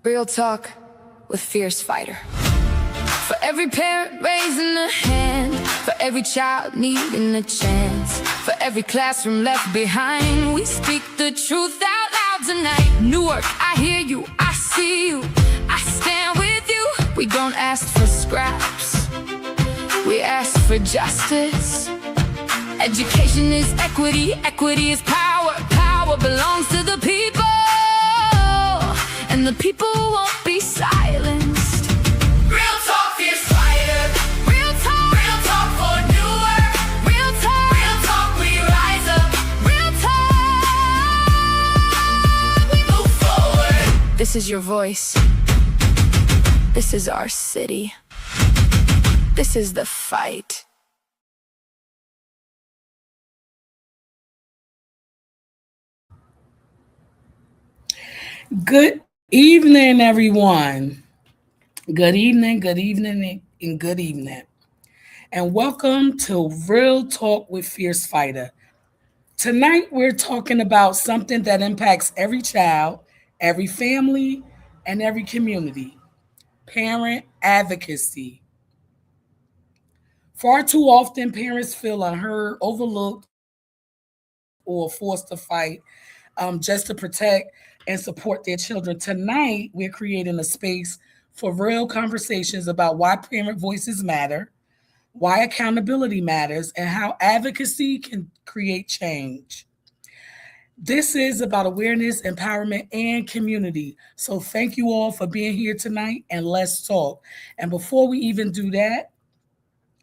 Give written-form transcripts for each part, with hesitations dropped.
Real talk with FierceFighter. For every parent raising a hand, for every child needing a chance, for every classroom left behind, we speak the truth out loud tonight. Newark, I hear you, I see you, I stand with you. We don't ask for scraps, we ask for justice. Education is equity, equity is power, power belongs to the people, and the people won't be silenced. Real talk, FierceFighter. Real talk for Newark. Real talk, we rise up. Real talk, we move forward. This is your voice. This is our city. This is the fight. Good evening, everyone. Good evening, and good evening. And welcome to Real Talk with FierceFighter. Tonight, we're talking about something that impacts every child, every family, and every community: parent advocacy. Far too often, parents feel unheard, overlooked, or forced to fight just to protect and support their children. Tonight, we're creating a space for real conversations about why parent voices matter, why accountability matters, and how advocacy can create change. This is about awareness, empowerment, and community. So thank you all for being here tonight, and let's talk. And before we even do that,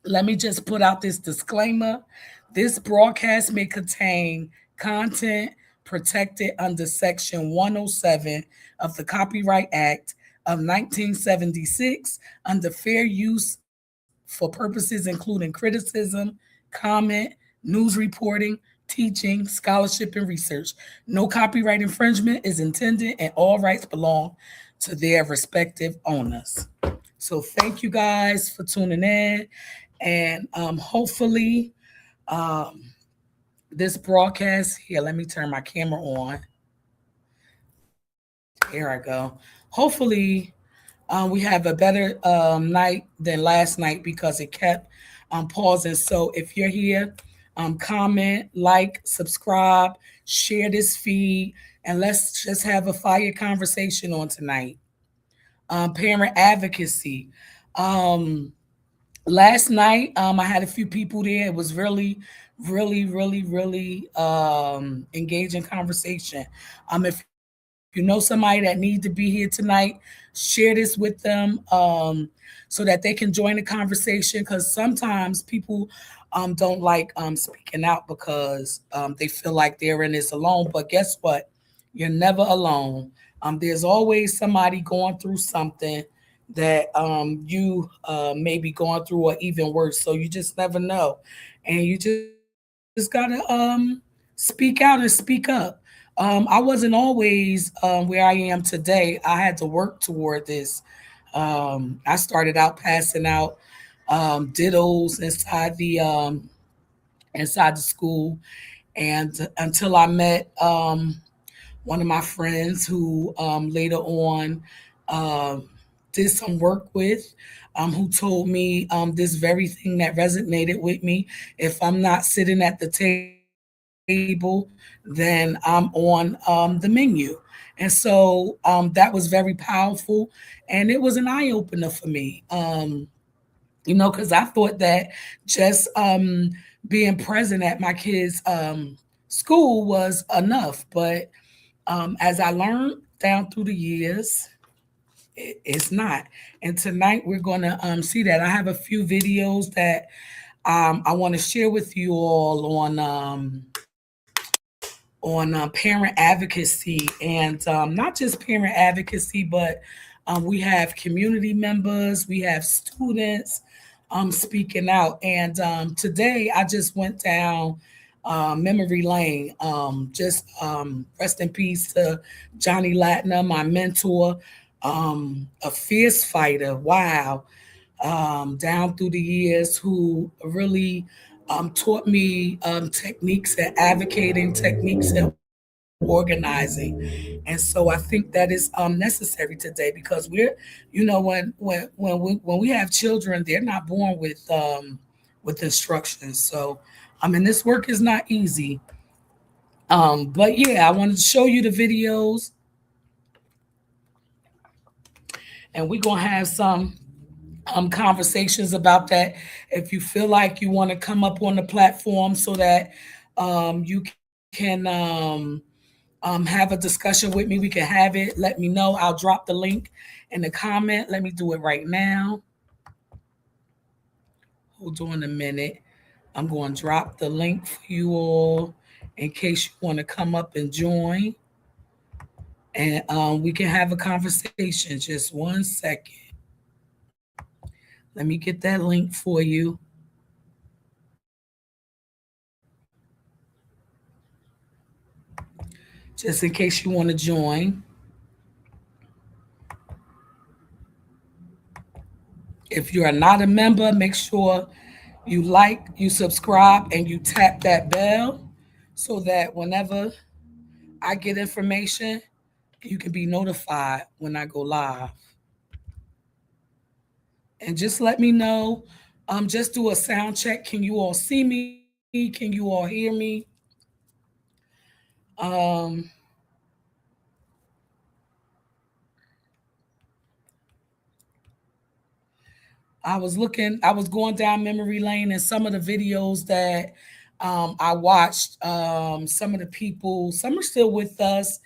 let me just put out this disclaimer. This broadcast may contain content protected under Section 107 of the Copyright Act of 1976 under fair use for purposes including criticism, comment, news reporting, teaching, scholarship, and research. No copyright infringement is intended, and all rights belong to their respective owners. So thank you guys for tuning in, and hopefully this broadcast here, let me turn my camera on. Here I go. Hopefully we have a better night than last night because it kept pausing. So if you're here, comment, like, subscribe, share this feed, and let's just have a fire conversation on tonight. Parent advocacy. Last night, I had a few people there. It was really engaging conversation. If you know somebody that needs to be here tonight, share this with them so that they can join the conversation, because sometimes people don't like speaking out because they feel like they're in this alone. But guess what? You're never alone. There's always somebody going through something that you may be going through, or even worse. So you just never know. And you just gotta speak out and speak up. I wasn't always where I am today. I had to work toward this. I started out passing out dittos inside the school, and until I met one of my friends who later on did some work with, who told me this very thing that resonated with me: if I'm not sitting at the table, then I'm on the menu. And so that was very powerful, and it was an eye opener for me. Because I thought that just being present at my kids' school was enough. But as I learned down through the years, it's not. And tonight we're going to see that. I have a few videos that I want to share with you all on parent advocacy, and not just parent advocacy, but we have community members, we have students speaking out. And today I just went down memory lane. Rest in peace to Johnny Latner, my mentor, a fierce fighter. Wow. Down through the years, who really taught me techniques at advocating, techniques at organizing. And so I think that is necessary today, because we're, when we have children, they're not born with instructions. So I mean, this work is not easy. But yeah, I wanted to show you the videos, and we're gonna have some conversations about that. If you feel like you want to come up on the platform so that you can have a discussion with me, we can have it. Let me know. I'll drop the link in the comment. Let me do it right now. Hold on a minute. I'm going to drop the link for you all in case you want to come up and join. And we can have a conversation. Just 1 second. Let me get that link for you. Just in case you want to join. If you are not a member, make sure you like, you subscribe, and you tap that bell so that whenever I get information, you can be notified when I go live. And just let me know. Just do a sound check. Can you all see me? Can you all hear me? Um, I was going down memory lane, and some of the videos that I watched, some of the people, some are still with us,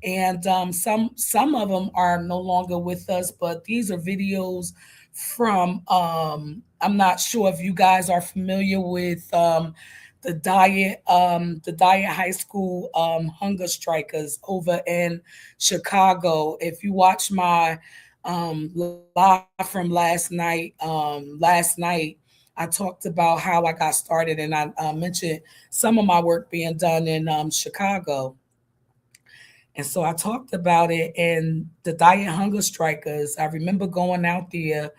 and some of them are no longer with us. But these are videos from I'm not sure if you guys are familiar with the diet high school hunger strikers over in Chicago. If you watch my live from last night, I talked about how I got started, and I mentioned some of my work being done in Chicago. And so I talked about it, and the diet hunger strikers. I remember going out there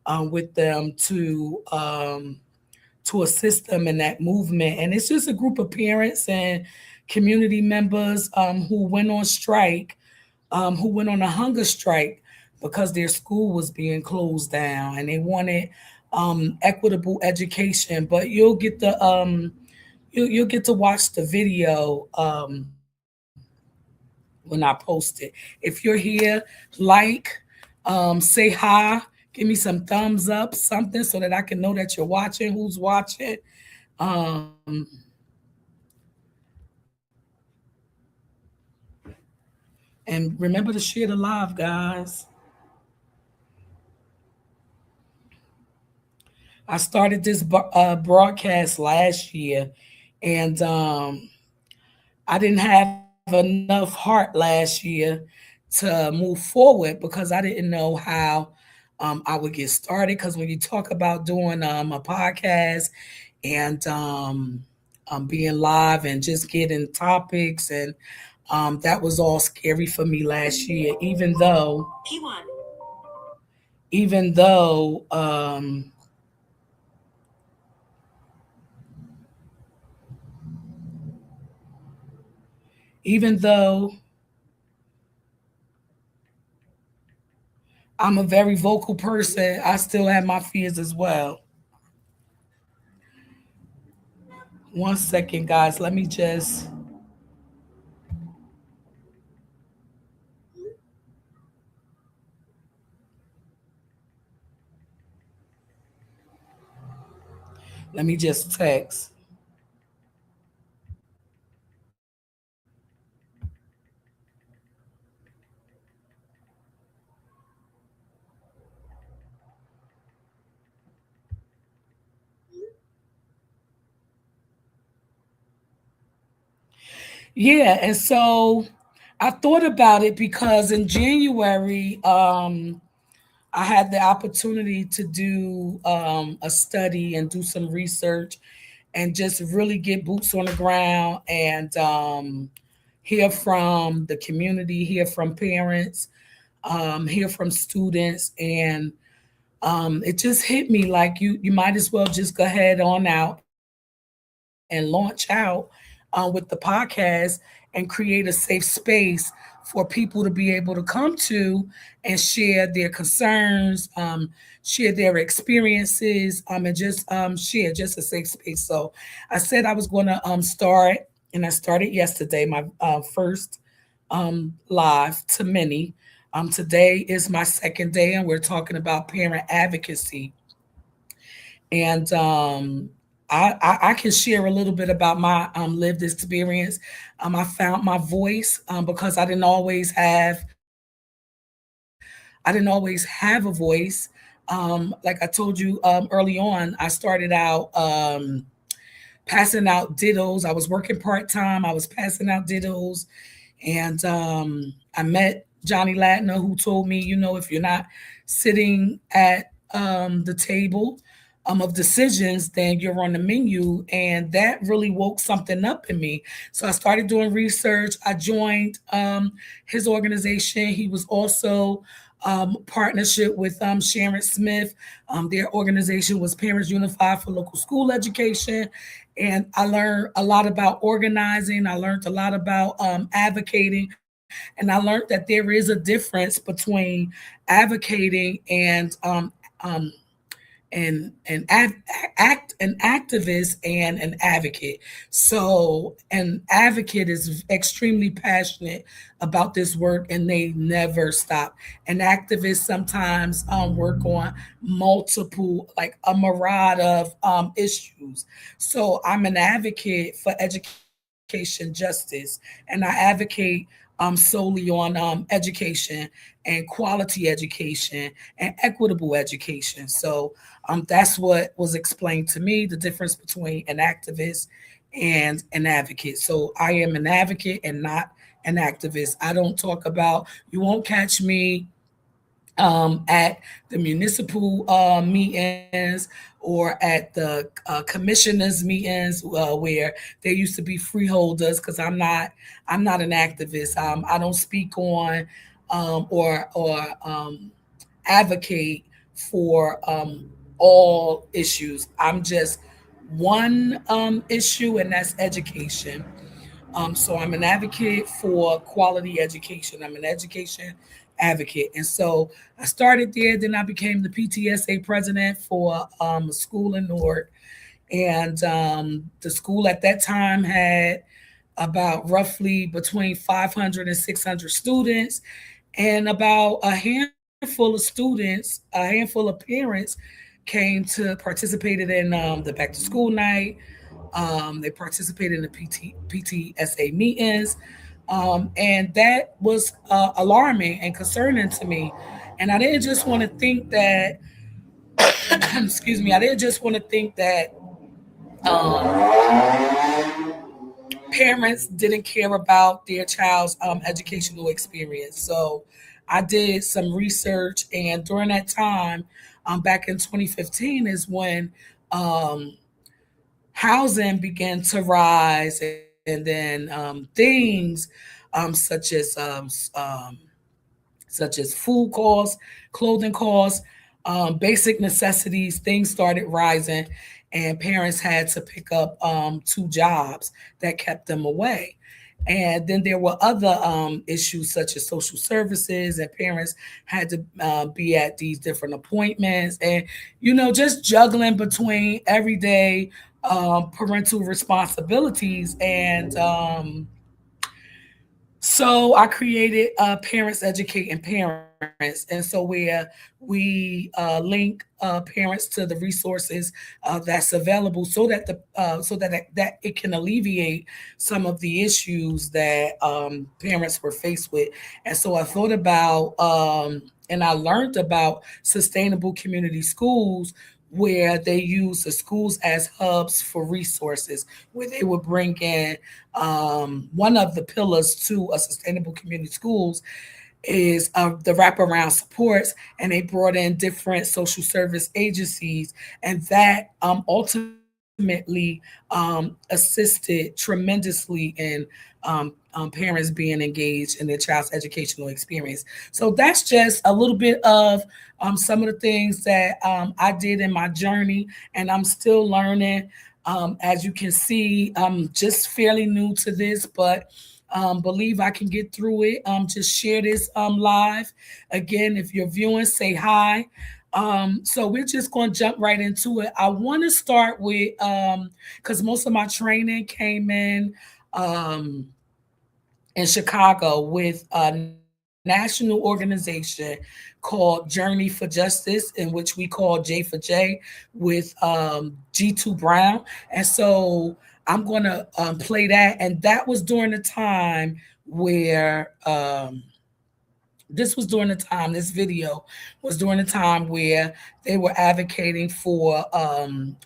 with them to assist them in that movement. And it's just a group of parents and community members who went on strike, who went on a hunger strike because their school was being closed down, and they wanted equitable education. But you'll get to watch the video when I post it. If you're here, like, say hi, give me some thumbs up, something, so that I can know that you're watching, who's watching. Um, and remember to share the live, guys. I started this broadcast last year, and I didn't have enough heart last year to move forward because I didn't know how I would get started. Because when you talk about doing a podcast and being live and just getting topics, and that was all scary for me last year, even though even though I'm a very vocal person, I still have my fears as well. 1 second, guys. Let me just text. Yeah, and so I thought about it because in January, I had the opportunity to do a study and do some research and just really get boots on the ground and hear from the community, hear from parents, hear from students, and it just hit me like you might as well just go ahead on out and launch out with the podcast and create a safe space for people to be able to come to and share their concerns, share their experiences, and just share just a safe space. So I said I was going to start, and I started yesterday, my first live to many. Today is my second day, and we're talking about parent advocacy. And I can share a little bit about my lived experience. I found my voice because I didn't always have a voice. Like I told you early on, I started out passing out dittos. I was working part time. I was passing out dittos, and I met Johnny Latner, who told me, if you're not sitting at the table of decisions, then you're on the menu. And that really woke something up in me. So I started doing research. I joined his organization. He was also partnership with Sharon Smith. Their organization was Parents Unified for Local School Education. And I learned a lot about organizing. I learned a lot about advocating. And I learned that there is a difference between advocating um, and act an activist and an advocate. So an advocate is extremely passionate about this work, and they never stop. An activist sometimes work on multiple, like a myriad of issues. So I'm an advocate for education justice, and I advocate solely on education and quality education and equitable education. So that's what was explained to me, the difference between an activist and an advocate. So I am an advocate and not an activist. I don't talk about, you won't catch me at the municipal meetings or at the commissioners meetings where there used to be freeholders, because I'm not an activist. I don't speak on or advocate for all issues. I'm just one issue, and that's education. So I'm an advocate for quality education. I'm an education advocate. And so I started there. Then I became the PTSA president for a school in Newark. And the school at that time had about roughly between 500 and 600 students, and about a handful of students, a handful of parents came to participated in the back to school night. They participated in the PTSA meetings. And that was alarming and concerning to me. And I didn't just want to think that, excuse me, I didn't just want to think that um, parents didn't care about their child's educational experience. So I did some research, and during that time, back in 2015, is when um, housing began to rise, and then things such as food costs, clothing costs, basic necessities, things started rising, and parents had to pick up two jobs that kept them away. And then there were other issues such as social services, and parents had to be at these different appointments, and just juggling between everyday parental responsibilities. And so I created Parents Educating Parents, and so where we link parents to the resources that's available, so that that it can alleviate some of the issues that parents were faced with. And so I thought about and I learned about sustainable community schools, where they use the schools as hubs for resources, where they would bring in one of the pillars to a sustainable community schools is the wraparound supports, and they brought in different social service agencies, and that ultimately assisted tremendously in parents being engaged in their child's educational experience. So that's just a little bit of some of the things that I did in my journey, and I'm still learning. As you can see, I'm just fairly new to this, but Believe I can get through it. Just share this live. Again, if you're viewing, say hi. So we're just going to jump right into it. I want to start with because most of my training came in Chicago with a national organization called Journey for Justice, in which we call J for J, with G2 Brown. And so I'm going to play that. And that was during the time where this video was during the time where they were advocating for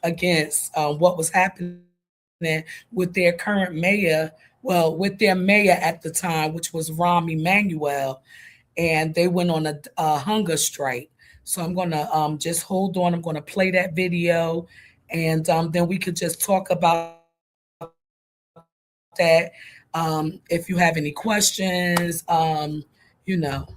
against what was happening with their current mayor, well, with their mayor at the time, which was Rahm Emanuel, and they went on a hunger strike. So I'm gonna just hold on. I'm gonna play that video, and then we could just talk about that. If you have any questions, you know.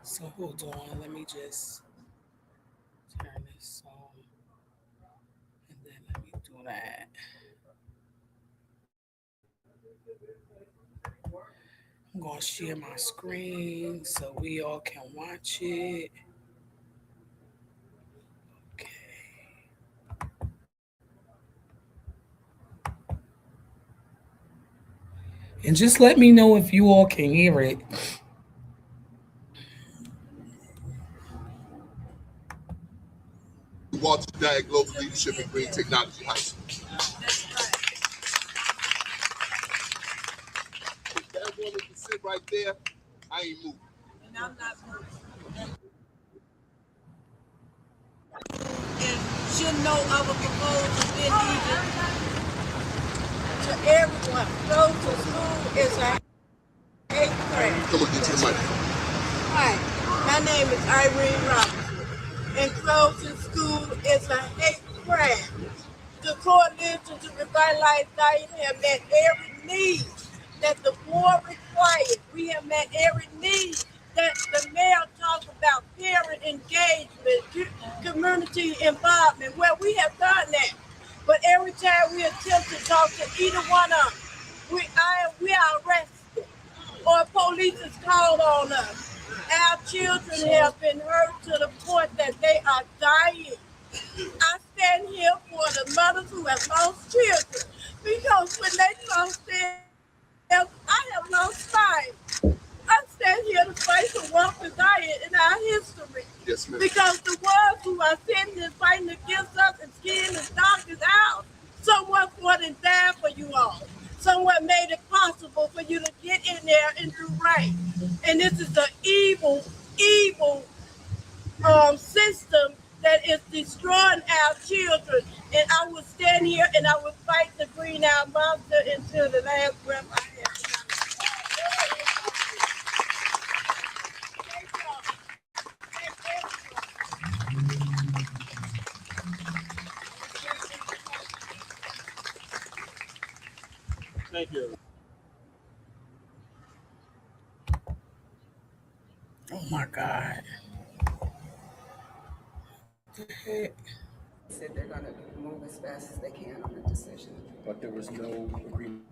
So hold on. Let me just turn this on, and then let me do that. I'm gonna share my screen so we all can watch it. Okay. And just let me know if you all can hear it. Walter Dyer Global Leadership and Green Technology High School. If that woman can sit right there, I ain't moving. And I'm not moving. And should know of a proposal been needed to everyone. Go to school is a hate crime. Come on, get to the microphone. Hi, my name is Irene Robinson. And closing school is a hate crime. The Coalition to Revitalize Diet have met every need that the war required. We have met every need that the mayor talked about, parent engagement, community involvement. Well, we have done that. But every time we attempt to talk to either one of them, we are arrested or police is called on us. Our children have been hurt to the point that they are dying. I stand here for the mothers who have lost children because when they lost theirs, I have lost mine. I stand here to fight for wealth and diet in our history. Yes, ma'am. Because the ones who are sitting and fighting against us and skin and darkness out, someone fought and died for you all. Someone made it possible for you to get in there and do right. And this is the evil system that is destroying our children. And I will stand here and I will fight the green-eyed monster until the last breath I have. Thank you. Oh my God. What the heck? Said they're going to move as fast as they can on the decision. But there was no agreement.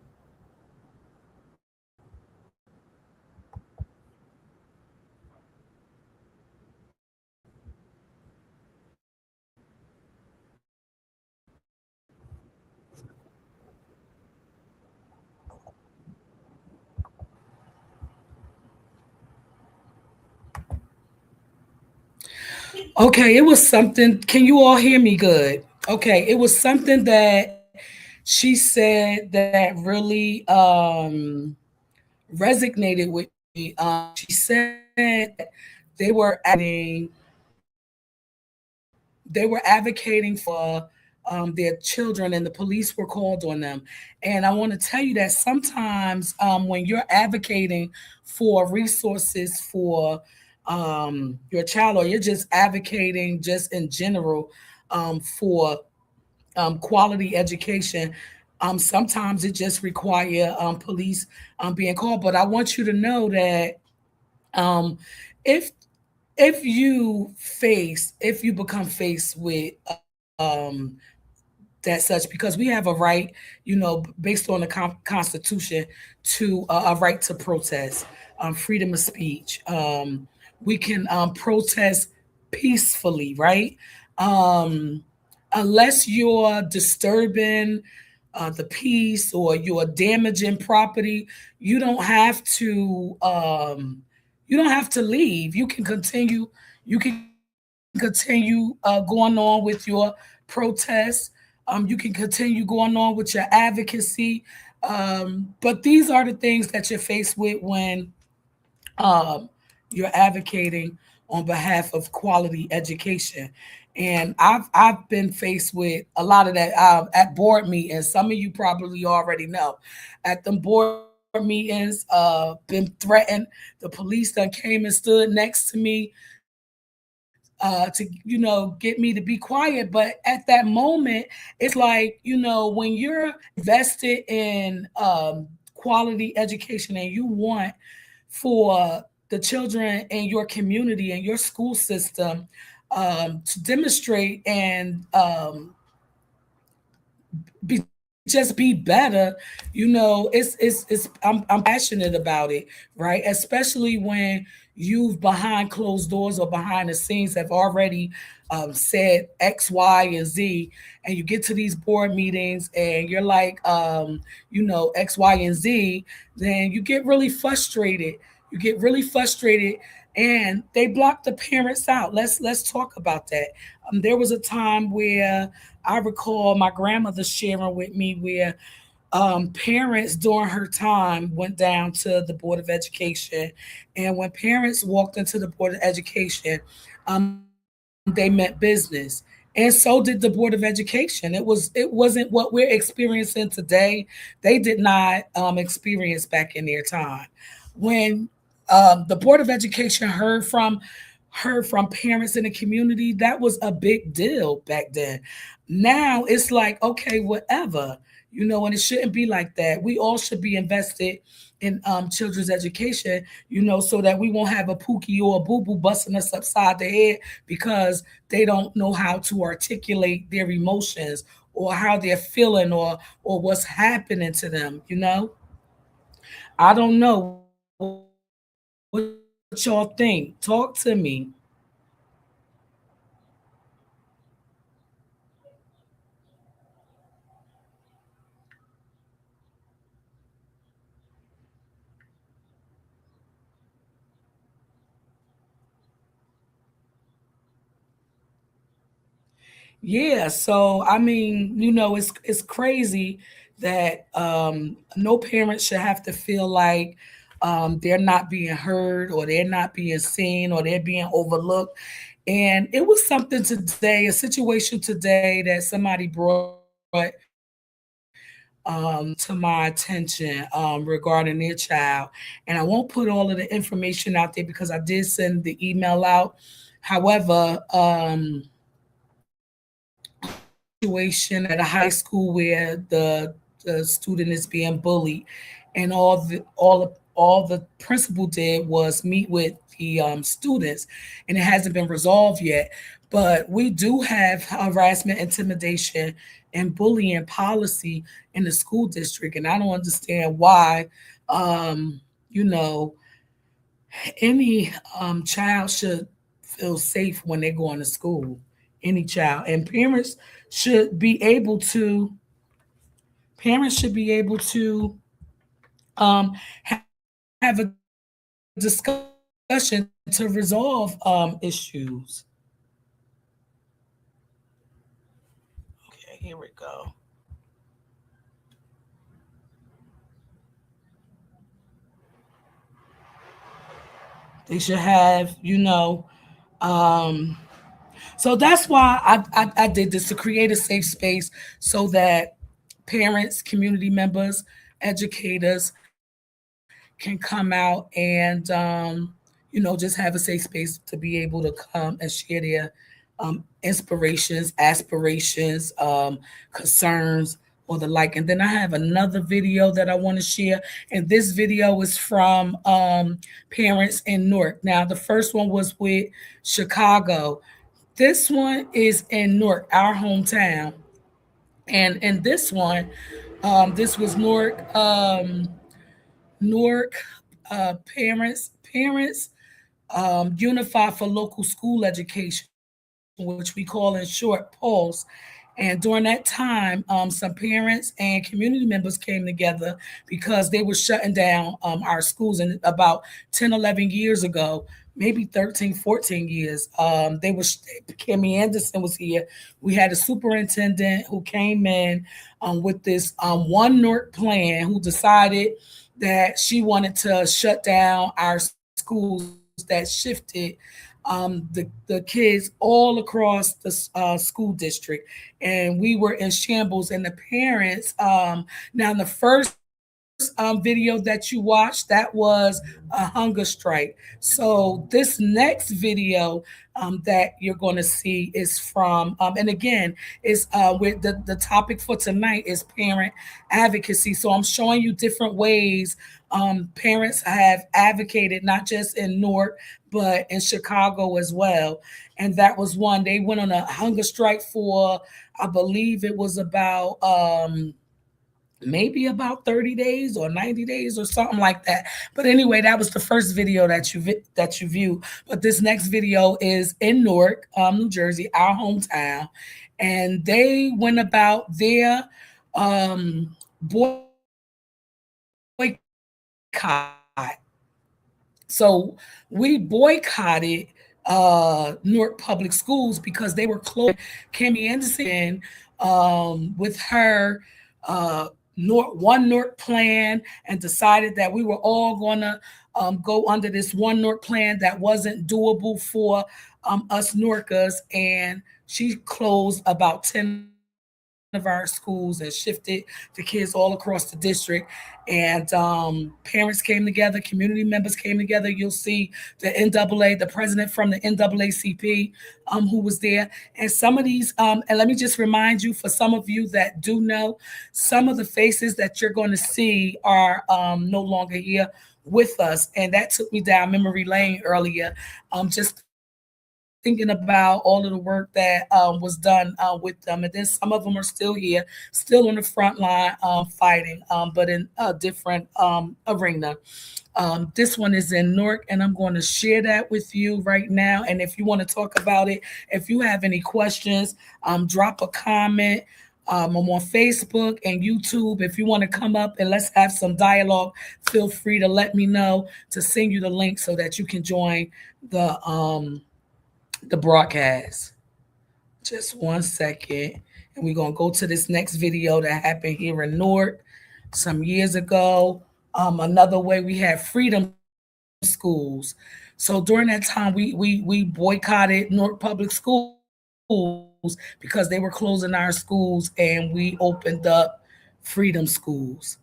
Okay, it was something. Can you all hear me good? Okay, it was something that she said that really resonated with me. She said they were advocating for their children, and the police were called on them. And I want to tell you that sometimes when you're advocating for resources for your child, or you're just advocating just in general for quality education, sometimes it just require police being called. But I want you to know that um, if if you become faced with um, that such, because we have a right, based on the Constitution, to a right to protest, freedom of speech. We can protest peacefully, right? Um, Unless you're disturbing the peace or you're damaging property, you don't have to. You don't have to leave. You can continue. You can continue going on with your protests. You can continue going on with your advocacy. But these are the things that you're faced with when um, you're advocating on behalf of quality education. And I've been faced with a lot of that at board meetings. Some of you probably already know. At the board meetings, been threatened. The police done came and stood next to me to get me to be quiet. But at that moment, it's like, when you're invested in quality education and you want for the children in your community and your school system to demonstrate and be just be better. It's I'm passionate about it, right? Especially when you've behind closed doors or behind the scenes have already said X, Y, and Z, and you get to these board meetings and you're like, X, Y, and Z, then you get really frustrated. You get really frustrated, and they block the parents out. Let's talk about that. There was a time where I recall my grandmother sharing with me where parents during her time went down to the Board of Education. And when parents walked into the Board of Education, they meant business. And so did the Board of Education. It wasn't what we're experiencing today. They did not experience back in their time. When the Board of Education heard from parents in the community, that was a big deal back then. Now it's like, okay, whatever, and it shouldn't be like that. We all should be invested in children's education, so that we won't have a Pookie or a Boo Boo busting us upside the head because they don't know how to articulate their emotions or how they're feeling or what's happening to them. I don't know what y'all think. Talk to me. Yeah, so I mean, it's crazy that no parent should have to feel like they're not being heard or they're not being seen or they're being overlooked. And it was something today, a situation today that somebody brought to my attention regarding their child. And I won't put all of the information out there because I did send the email out. However, situation at a high school where the student is being bullied, and all the principal did was meet with the students, and it hasn't been resolved yet. But we do have harassment, intimidation, and bullying policy in the school district, and I don't understand why. You know, any child should feel safe when they're going to school. Any child, and should be able to parents should be able to um, ha- have a discussion to resolve issues. Okay, here we go. They should have, um, so that's why I did this, to create a safe space so that parents, community members, educators can come out and just have a safe space to be able to come and share their inspirations, aspirations, concerns, or the like. And then I have another video that I want to share. And this video is from parents in Newark. Now, the first one was with Chicago. This one is in Newark, our hometown. And in this one, this was Newark, Newark parents unify for local school education, which we call in short pulse. And during that time, some parents and community members came together because they were shutting down our schools. And about 10, 11 years ago, maybe 13, 14 years, Kimmy Anderson was here. We had a superintendent who came in with this one Newark plan, who decided that she wanted to shut down our schools, that shifted the kids all across the school district, and we were in shambles. And the parents, now the first video that you watched, that was a hunger strike. So this next video that you're going to see is from, and again, is with the topic for tonight is parent advocacy. So I'm showing you different ways parents have advocated, not just in Newark, but in Chicago as well. And that was one. They went on a hunger strike for, I believe it was about maybe about 30 days or 90 days or something like that. But anyway, that was the first video that you view. But this next video is in Newark, New Jersey, our hometown, and they went about their boycott. So we boycotted Newark Public Schools because they were closed. Kimmy Anderson, with her one Newark plan, and decided that we were all going to go under this one Newark plan that wasn't doable for us Newarkers. And she closed about 10 of our schools and shifted the kids all across the district. And parents came together, community members came together. You'll see the NAA, the president from the NAACP, who was there. And some of these, and let me just remind you, for some of you that do know, some of the faces that you're going to see are no longer here with us. And that took me down memory lane earlier, just thinking about all of the work that was done with them. And then some of them are still here, still on the front line fighting, but in a different arena. This one is in Newark, and I'm going to share that with you right now. And if you want to talk about it, if you have any questions, drop a comment. I'm on Facebook and YouTube. If you want to come up and let's have some dialogue, feel free to let me know, to send you the link so that you can join the broadcast. Just one second. And we're going to go to this next video that happened here in Newark some years ago. Another way, we had freedom schools. So during that time, we boycotted Newark Public Schools because they were closing our schools, and we opened up freedom schools.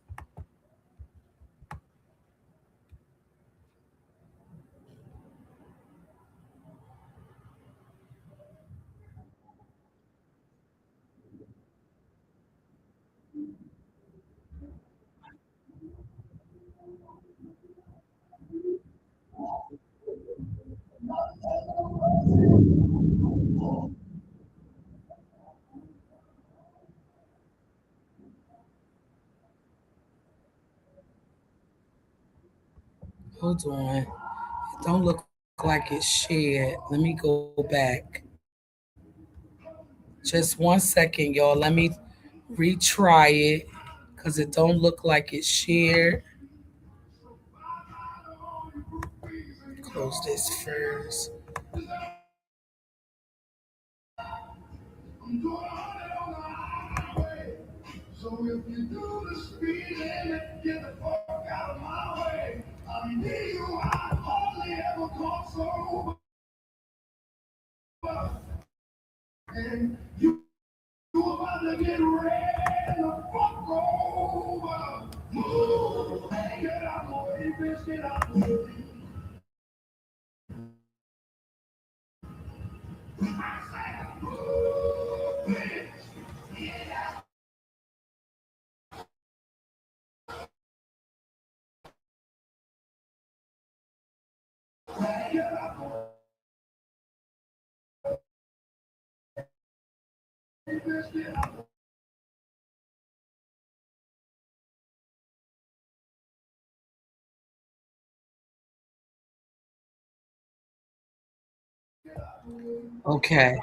Hold on. It don't look like it's shared. Let me go back. Just one second, y'all. Let me retry it because it don't look like it's shared. Close this first. So if you do the speeding, get the fuck out of my way. I'm you, I hardly ever caught sober. And you about to get ready to fuck over. Move, get out of the way, bitch, get out of the way. Okay.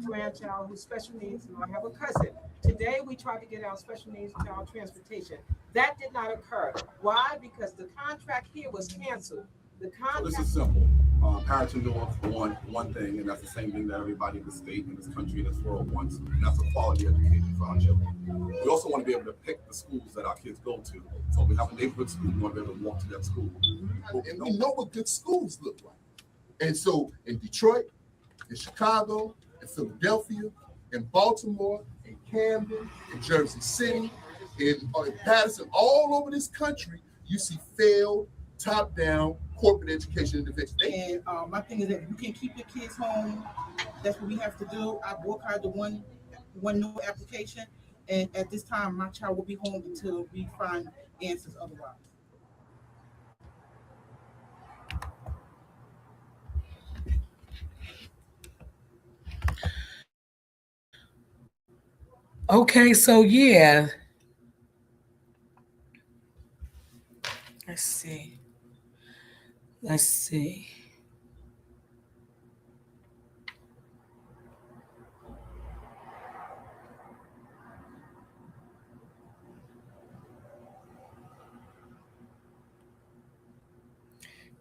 Grandchild who's special needs, and I have a cousin. Today, we tried to get our special needs child transportation. That did not occur. Why? Because the contract here was canceled. The So this contract. is simple. Parents in Newark want one thing, and that's the same thing that everybody in the state, in this country, in this world wants, and that's a quality education for our children. We also want to be able to pick the schools that our kids go to. So if we have a neighborhood school, we want to be able to walk to that school. And we know what good schools look like. And so in Detroit, in Chicago, in Philadelphia, in Baltimore, in Camden, in Jersey City, in Patterson, all over this country, you see failed, top-down corporate education intervention. And my thing is that if you can keep your kids home, that's what we have to do. I work hard to one new application, and at this time, my child will be home until we find answers otherwise. Okay, so yeah. Let's see. Let's see.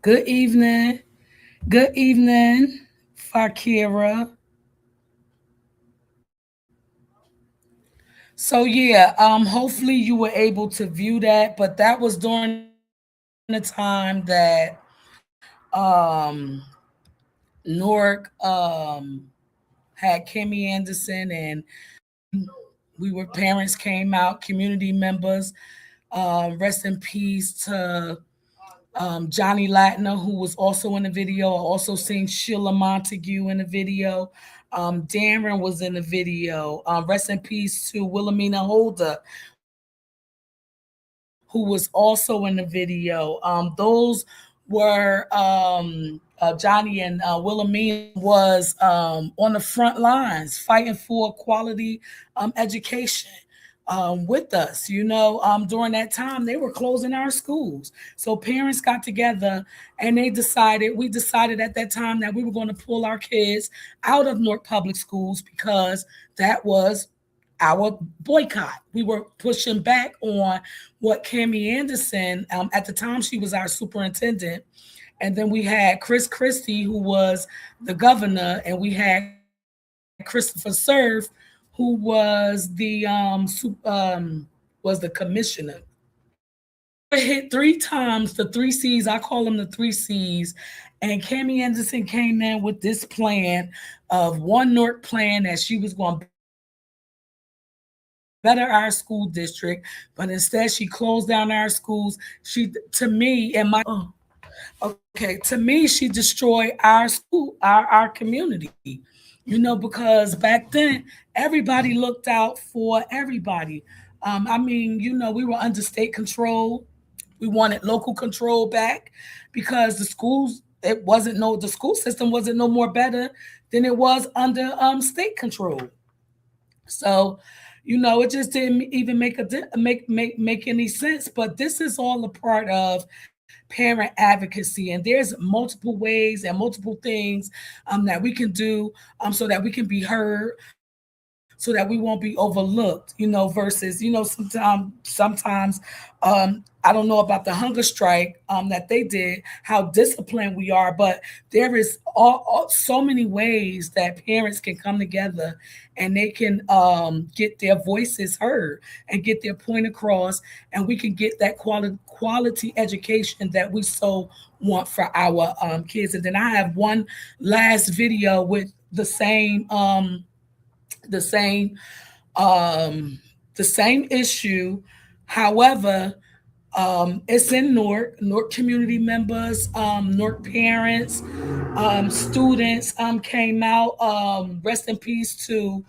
Good evening. Good evening, Fakira. So yeah, hopefully you were able to view that, but that was during the time that Newark had Kimmy Anderson, and parents came out, community members. Rest in peace to Johnny Latner, who was also in the video. I also seen Sheila Montague in the video. Darren was in the video. Rest in peace to Wilhelmina Holder, who was also in the video. Those were Johnny and Wilhelmina was on the front lines fighting for quality education with us. During that time, they were closing our schools. So parents got together and we decided at that time that we were going to pull our kids out of Newark Public Schools because that was our boycott. We were pushing back on what Kimmy Anderson, at the time she was our superintendent, and then we had Chris Christie, who was the governor, and we had Christopher Surf, who was the commissioner. Hit 3 times the 3 C's. I call them the 3 C's. And Kimmy Anderson came in with this plan of one Newark plan that she was going to better our school district, but instead she closed down our schools. She destroyed our school, our community. Because back then everybody looked out for everybody. We were under state control. We wanted local control back because the school system wasn't no more better than it was under state control. So, it just didn't even make any sense. But this is all a part of parent advocacy, and there's multiple ways and multiple things that we can do so that we can be heard, so that we won't be overlooked, versus, sometimes I don't know about the hunger strike that they did, how disciplined we are, but there is so many ways that parents can come together and they can get their voices heard and get their point across, and we can get that quality education that we so want for our kids. And then I have one last video with the same issue. However, it's in Newark community members, Newark parents, students came out. Rest in peace to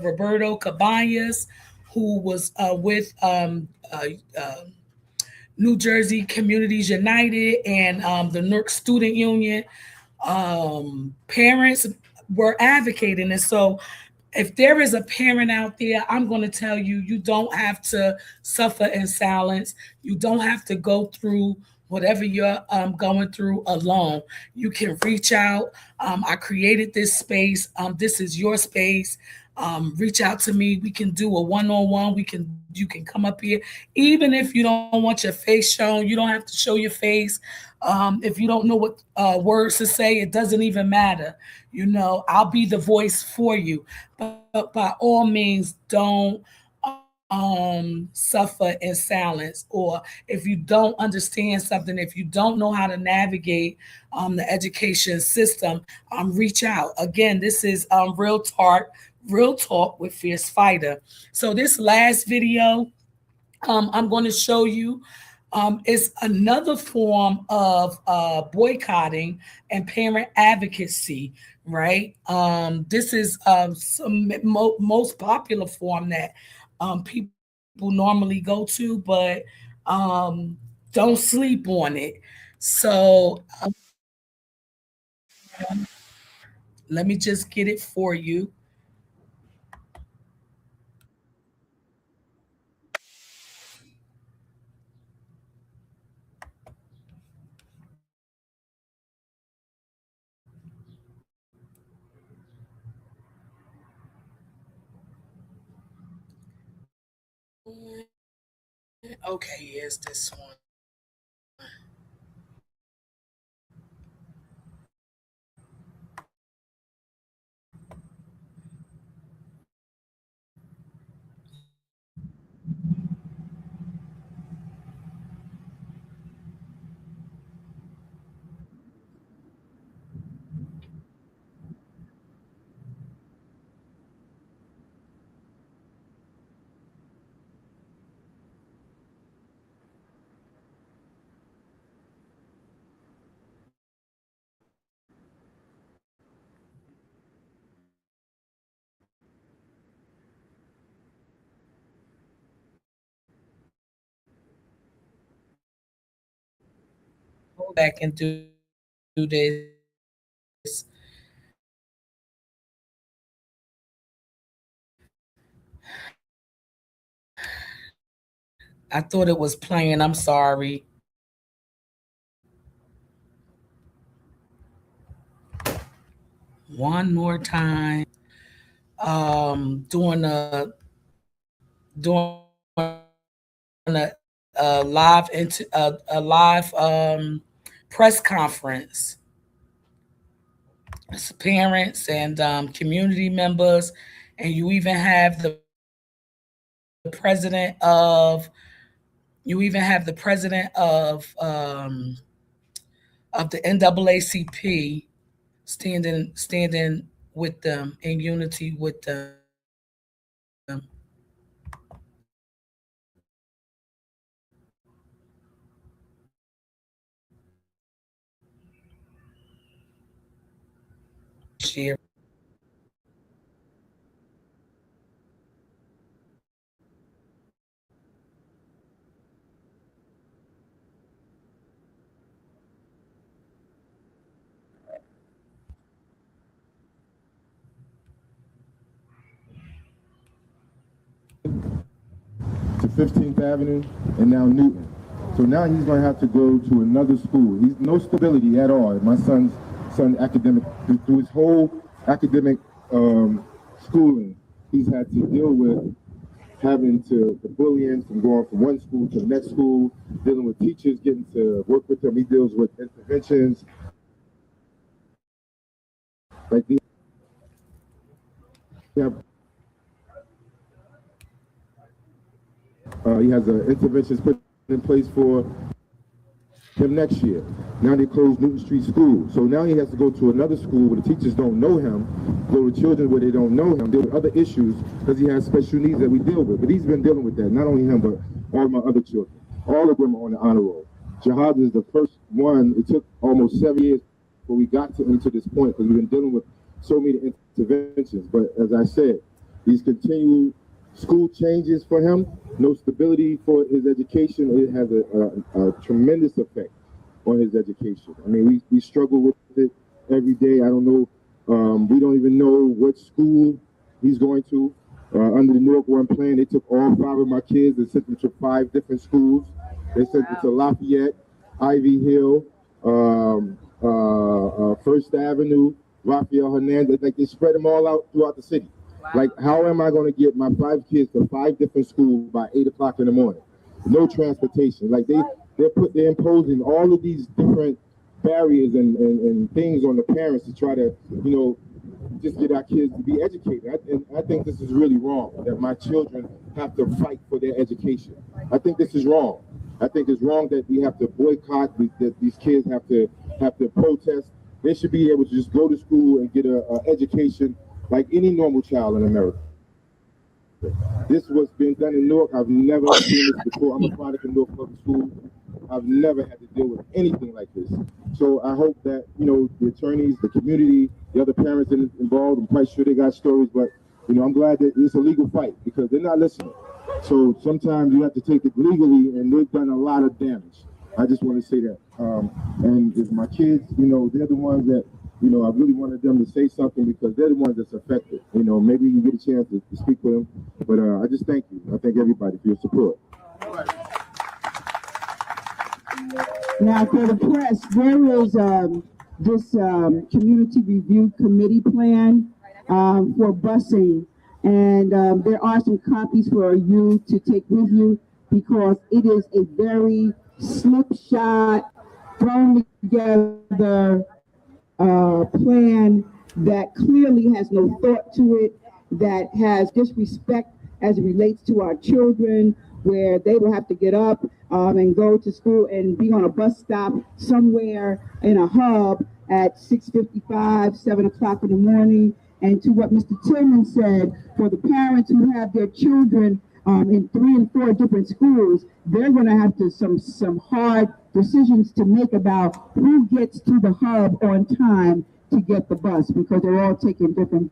Roberto Cabañas, who was with New Jersey Communities United and the Newark Student Union, parents were advocating. And so if there is a parent out there, I'm going to tell you, you don't have to suffer in silence. You don't have to go through whatever you're going through alone. You can reach out. I created this space. This is your space. Reach out to me. We can do a one-on-one. You can come up here, even if you don't want your face shown. You don't have to show your face. If you don't know what words to say, it doesn't even matter. I'll be the voice for you. But by all means, don't suffer in silence. Or if you don't understand something, if you don't know how to navigate the education system, reach out. Again, this is Real Talk with Fierce Fighter. So this last video I'm going to show you is another form of boycotting and parent advocacy, right? This is some most popular form that people normally go to, but don't sleep on it. So let me just get it for you. Okay, here's this one. Go back and do this. I thought it was playing. I'm sorry. One more time. Doing a live press conference. It's parents and community members, and you even have the president of the NAACP standing with them in unity with them. Share. To 15th Avenue and now Newton. So now he's going to have to go to another school. He's no stability at all. My son academic, through his whole academic schooling, he's had to deal with having to the bullying from going from one school to the next school, dealing with teachers getting to work with him. He deals with interventions. Like these, he has interventions put in place for him next year. Now they closed Newton Street School. So now he has to go to another school where the teachers don't know him, go to children where they don't know him, deal with other issues because he has special needs that we deal with. But he's been dealing with that, not only him, but all of my other children. All of them are on the honor roll. Jihad is the first one. It took almost 7 years before we got to this point because we've been dealing with so many interventions. But as I said, these continual school changes for him, no stability for his education, it has a tremendous effect on his education. I mean, we struggle with it every day. I don't know, we don't even know what school he's going to. Under the Newark One plan, they took all 5 of my kids and sent them to 5 different schools. They sent them to Lafayette, Ivy Hill, First Avenue, Rafael Hernandez. Like, they spread them all out throughout the city. Wow. Like, how am I going to get my 5 kids to 5 different schools by 8 o'clock in the morning? No transportation. Like, they're imposing all of these different barriers and things on the parents to try to, you know, just get our kids to be educated. And I think this is really wrong, that my children have to fight for their education. I think this is wrong. I think it's wrong that we have to boycott, that these kids have to protest. They should be able to just go to school and get an education like any normal child in America. This was being done in Newark. I've never seen this before. I'm a product of Newark Public Schools. I've never had to deal with anything like this. So I hope that, you know, the attorneys, the community, the other parents involved, I'm quite sure they got stories, but, you know, I'm glad that it's a legal fight because they're not listening. So sometimes you have to take it legally, and they've done a lot of damage. I just want to say that. And if my kids, you know, they're the ones that, you know, I really wanted them to say something because they're the ones that's affected. You know, maybe you get a chance to speak with them. But I just thank you. I thank everybody for your support. Now, for the press, there is this community review committee plan for busing. And there are some copies for you to take with you because it is a very slipshod, thrown together plan that clearly has no thought to it, that has disrespect as it relates to our children, where they will have to get up and go to school and be on a bus stop somewhere in a hub at 6:55, 7 o'clock in the morning. And to what Mr. Tillman said, for the parents who have their children in 3 and 4 different schools, they're going to have to some hard decisions to make about who gets to the hub on time to get the bus, because they're all taking different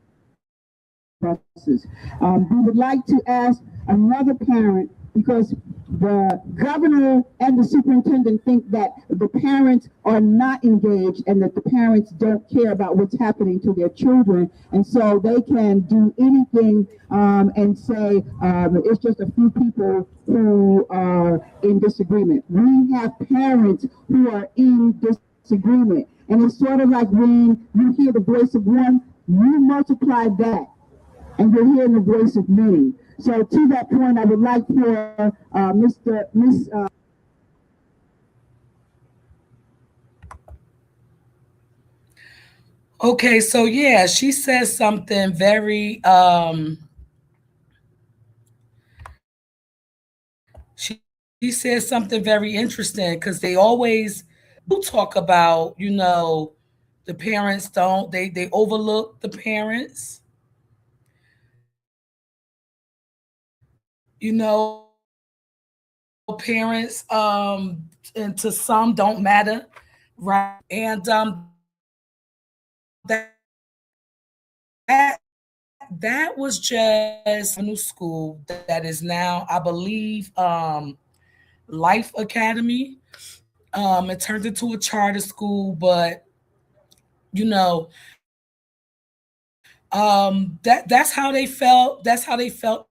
buses. We would like to ask another parent, because the governor and the superintendent think that the parents are not engaged and that the parents don't care about what's happening to their children, and so they can do anything and say it's just a few people who are in disagreement. We have parents who are in disagreement, and it's sort of like when you hear the voice of one, you multiply that, and you're hearing the voice of many. So to that point, I would like for Miss. Okay, so yeah, she says something very she says something very interesting, because they always do talk about, you know, the parents don't, they overlook the parents. You know, parents and to some don't matter, right? And that that was just a new school that is now, I believe, Life Academy. It turned into a charter school, but you know, that's how they felt. That's how they felt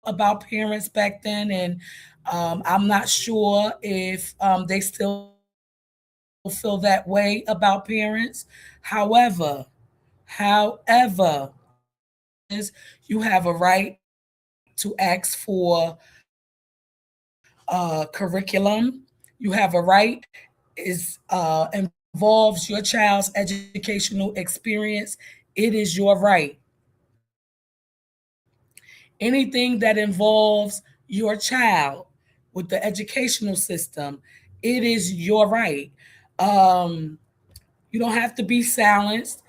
about parents back then, and I'm not sure if they still feel that way about parents. However, is you have a right to ask for curriculum. You have a right is involves your child's educational experience. It is your right. Anything that involves your child with the educational system, it is your right. You don't have to be silenced.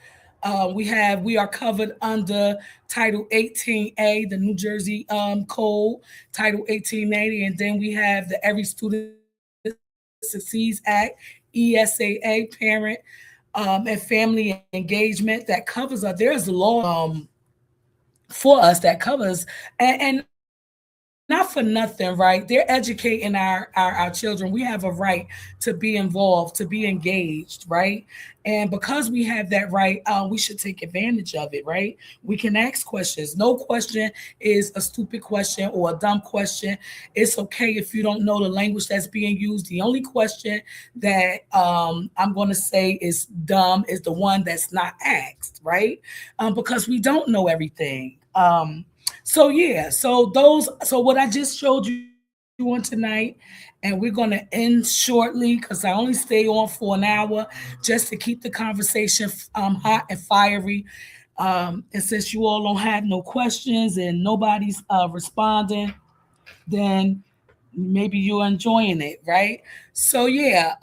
We are covered under Title 18A, the New Jersey Code, Title 1880, and then we have the Every Student Succeeds Act, ESAA, Parent and Family Engagement, that covers us. There's law for us that covers, and not for nothing, right? They're educating our children. We have a right to be involved, to be engaged, right? And because we have that right, we should take advantage of it, right? We can ask questions. No question is a stupid question or a dumb question. It's okay if you don't know the language that's being used. The only question that I'm going to say is dumb is the one that's not asked, right? Because we don't know everything. So yeah, so what I just showed you on tonight, and we're gonna end shortly because I only stay on for an hour just to keep the conversation hot and fiery. And since you all don't have no questions and nobody's responding, then maybe you're enjoying it, right? So yeah,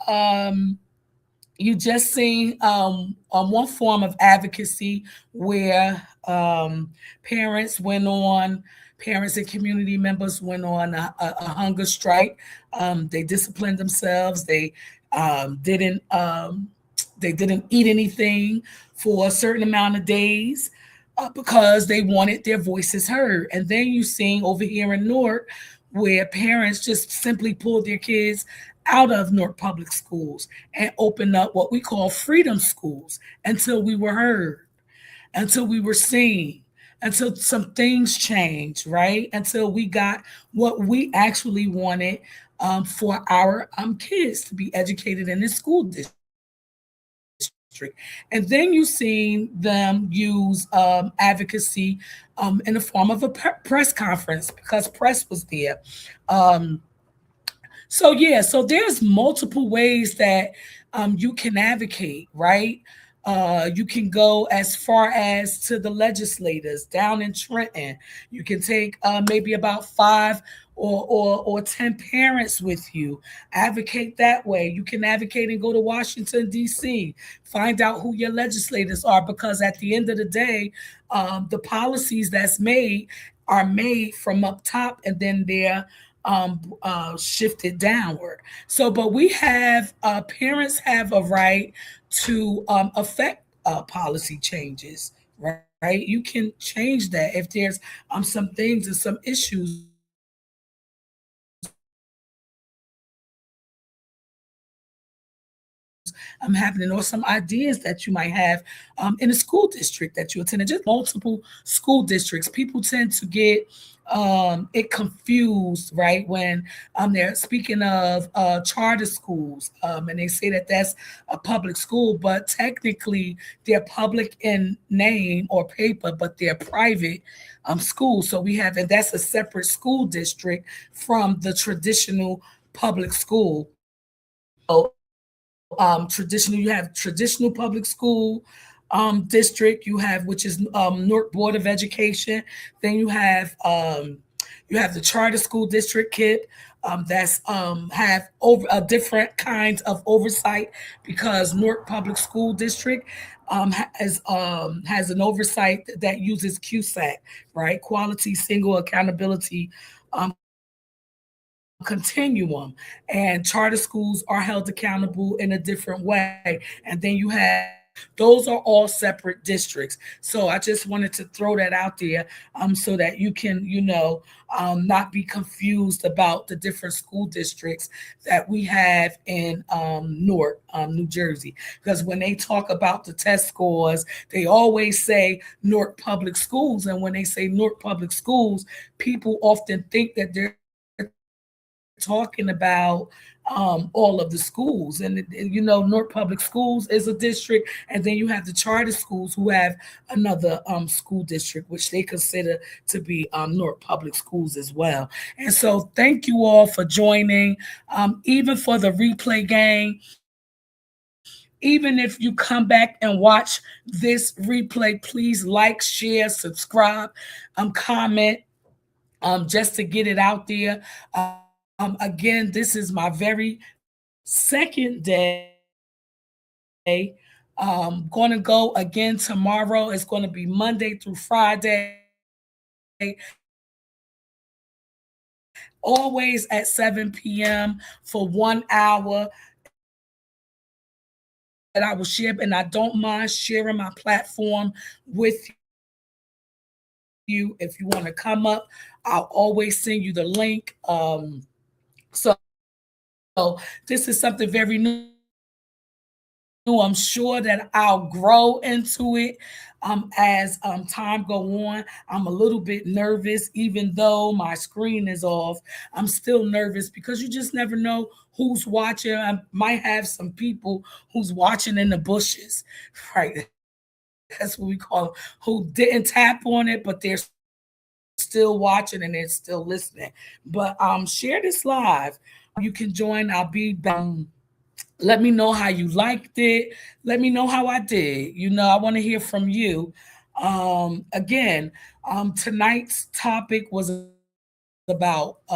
you just seen one form of advocacy where parents and community members went on a hunger strike. They disciplined themselves. They didn't eat anything for a certain amount of days because they wanted their voices heard. And then you seen over here in Newark where parents just simply pulled their kids out of Newark public schools and opened up what we call freedom schools until we were heard, until we were seen, until some things changed, right? Until we got what we actually wanted for our kids to be educated in this school district. And then you seen them use advocacy in the form of a press conference because press was there. Um, so yeah, so there's multiple ways that you can advocate, right? You can go as far as to the legislators down in Trenton. You can take maybe about five or 10 parents with you. Advocate that way. You can advocate and go to Washington, D.C. Find out who your legislators are because at the end of the day, the policies that's made are made from up top and then they're shifted downward. So, but we have parents have a right to affect policy changes, right? You can change that if there's some things and some issues happening or some ideas that you might have in a school district that you attend. Just multiple school districts. People tend to get it confused, right? When they're speaking of charter schools and they say that that's a public school, but technically they're public in name or paper, but they're private schools. So we have, and that's a separate school district from the traditional public school. So traditional, you have traditional public school district, you have which is Newark Board of Education. Then you have the charter school district, KIP, that's have over different kinds of oversight because Newark Public School District has an oversight that uses QSAC, right? Quality Single Accountability Continuum, and charter schools are held accountable in a different way. And then you have those are all separate districts. So I just wanted to throw that out there so that you can, not be confused about the different school districts that we have in Newark, New Jersey. Because when they talk about the test scores, they always say Newark Public Schools. And when they say Newark Public Schools, people often think that they're talking about all of the schools. And Newark Public Schools is a district, and then you have the charter schools who have another school district, which they consider to be Newark Public Schools as well. And so thank you all for joining. Even for the replay gang, even if you come back and watch this replay, please like, share, subscribe, comment, just to get it out there. Again, this is my very second day. Going to go again tomorrow. It's going to be Monday through Friday. Always at 7 p.m. for 1 hour. And I will share, and I don't mind sharing my platform with you. If you want to come up, I'll always send you the link. So this is something very new. I'm sure that I'll grow into it as time go on. I'm a little bit nervous, even though my screen is off. I'm still nervous because you just never know who's watching. I might have some people who's watching in the bushes, right? That's what we call them, who didn't tap on it, but they're still watching and they're still listening. But share this live. You can join. I'll be back. Let me know how you liked it. Let me know how I did. I want to hear from you. Again, tonight's topic was about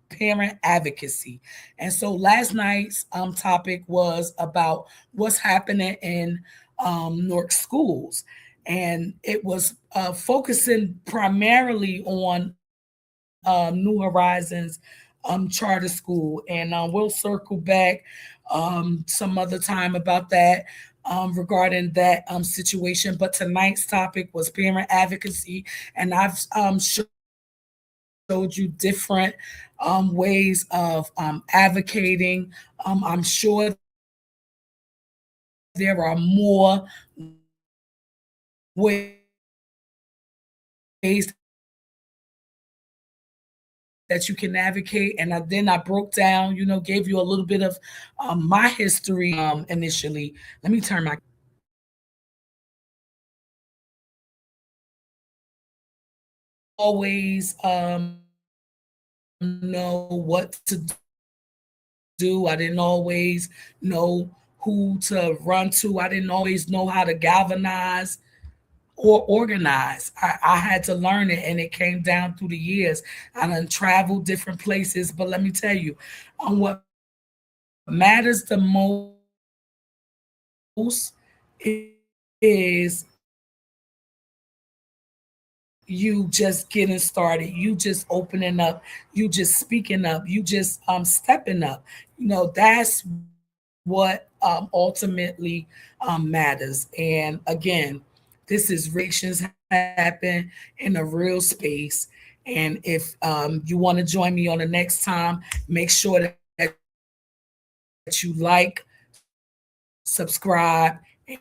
parent advocacy. And so last night's topic was about what's happening in Newark schools. And it was focusing primarily on New Horizons charter school. And we'll circle back some other time about that regarding that situation. But tonight's topic was parent advocacy. And I've showed you different ways of advocating. I'm sure there are more ways that you can advocate. And then I broke down, gave you a little bit of my history initially. Let me turn my always know what to do. I didn't always know who to run to. I didn't always know how to galvanize or organize. I had to learn it, and it came down through the years. I done traveled different places, but let me tell you, what matters the most is you just getting started, you just opening up, you just speaking up, you just stepping up. That's what ultimately matters. And again, this is relations happen in a real space. And if you want to join me on the next time, make sure that you like, subscribe, and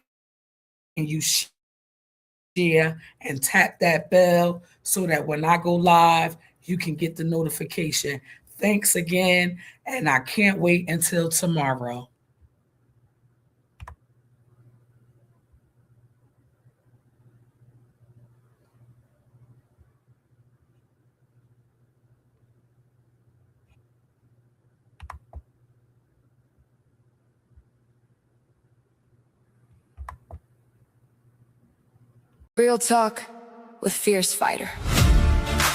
you share and tap that bell so that when I go live, you can get the notification. Thanks again, and I can't wait until tomorrow. Real talk with FierceFighter.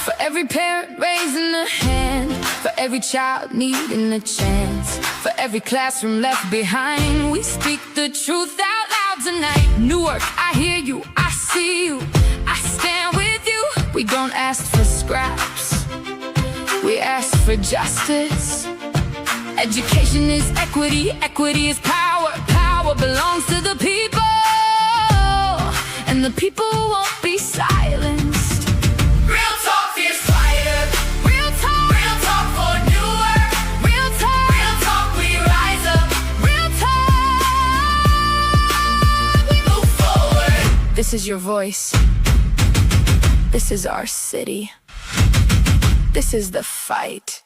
For every parent raising a hand, for every child needing a chance, for every classroom left behind, we speak the truth out loud tonight. Newark, I hear you, I see you, I stand with you. We don't ask for scraps, we ask for justice. Education is equity, equity is power, power belongs to the people. And the people won't be silenced. Real talk, FierceFighter. Real talk for Newark. Real talk, we rise up. Real talk, we move forward. This is your voice. This is our city. This is the fight.